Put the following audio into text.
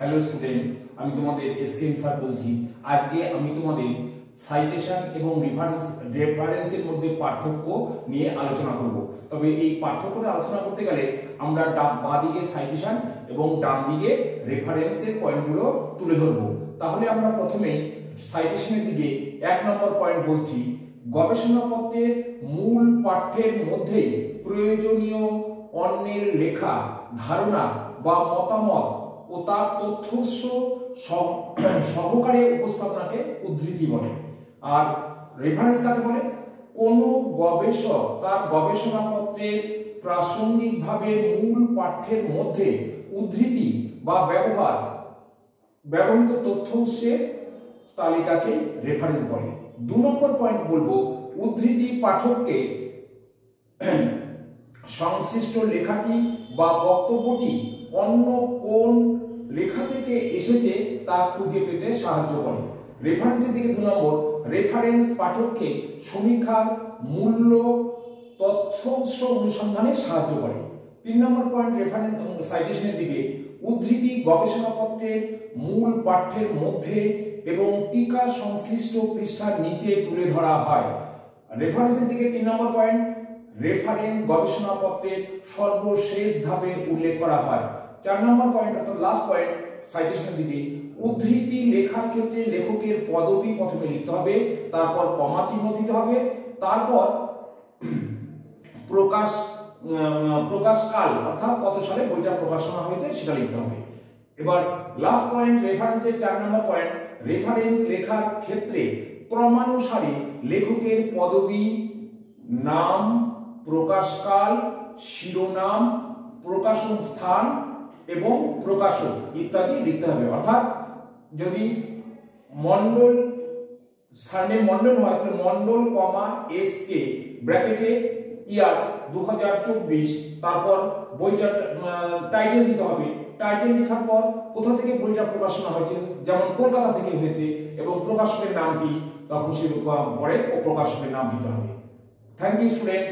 Hello students, আমি তোমাদের SKM sir বলছি। আজকে আমি তোমাদের সাইটেশন এবং রেফারেন্সের মধ্যে পার্থক্য নিয়ে আলোচনা করব। তবে এই পার্থক্যটা আলোচনা করতে গেলে আমরা বাঁ দিকে সাইটেশন এবং ডান দিকে রেফারেন্সের পয়েন্টগুলো তুলে ধরব। তাহলে আমরা প্রথমে সাইটেশনের দিকে 1 নম্বর পয়েন্ট বলছি, গবেষণাপত্রের মূল পাঠ্যের মধ্যে প্রয়োজনীয় অন্যের লেখা, ধারণা বা মতামত ও তার তথ্য উৎস সহকারে উপস্থাপনাকে উদ্ধৃতি বলে। আর রেফারেন্স কাকে বলে? কোনো গবেষক তার গবেষণাপত্রের প্রাসঙ্গিকভাবে মূল পাঠ্যের মধ্যে উদ্ধৃতি বা ব্যবহৃত তথ্য উৎসের তালিকাকে রেফারেন্স বলে। 2 নম্বর পয়েন্ট বলবো, উদ্ধৃতি পাঠককে সংশ্লিষ্ট লেখাটি বা বক্তব্যটি অন্য কোন লেখা থেকে এসেছে তা খুঁজে পেতে সাহায্য করে। রেফারেন্সের দিকে 2 নম্বর, রেফারেন্স পাঠককে সমীক্ষার মূল্য তথ্য উৎস অনুসন্ধানে সাহায্য করে। 3 নম্বর পয়েন্ট রেফারেন্স সাইটেশনের দিকে, উদ্ধৃতি গবেষণাপত্রের মূল পাঠ্যের মধ্যে এবং টিকা সংশ্লিষ্ট পৃষ্ঠার নিচে তুলে ধরা হয়। রেফারেন্সের দিকে 3 নম্বর পয়েন্ট, রেফারেন্স গবেষণাপত্রের সর্বশেষ ধাপে উল্লেখ করা হয়। 4 নম্বর পয়েন্ট অর্থাৎ লাস্ট পয়েন্ট সাইটেশনের দিকে, উদ্ধৃতি লেখার ক্ষেত্রে লেখকের পদবি প্রথমে লিখতে হবে, তারপর কমা চিহ্ন দিতে হবে, তারপর প্রকাশকাল অর্থাৎ কত সালে বইটা প্রকাশনা হয়েছে সেটা লিখতে হবে। এবার লাস্ট পয়েন্ট রেফারেন্সের 4 নম্বর পয়েন্ট, রেফারেন্স লেখার ক্ষেত্রে ক্রমানুসারে লেখকের পদবি, নাম, প্রকাশকাল, শিরোনাম, প্রকাশন স্থান এবং প্রকাশক ইত্যাদি লিখতে হবে। অর্থাৎ যদি মন্ডল সারনেম মন্ডল হয় তাহলে মন্ডল কমা এসকে ব্র্যাকেটে ইয়ার 2024, তারপর বইটার টাইটেল দিতে হবে। টাইটেল লেখার পর কোথা থেকে বইটা প্রকাশনা হয়েছে, যেমন কলকাতা থেকে হয়েছে, এবং প্রকাশকের নামটি তখন সে পরে ও প্রকাশকের নাম দিতে হবে। Thank you student.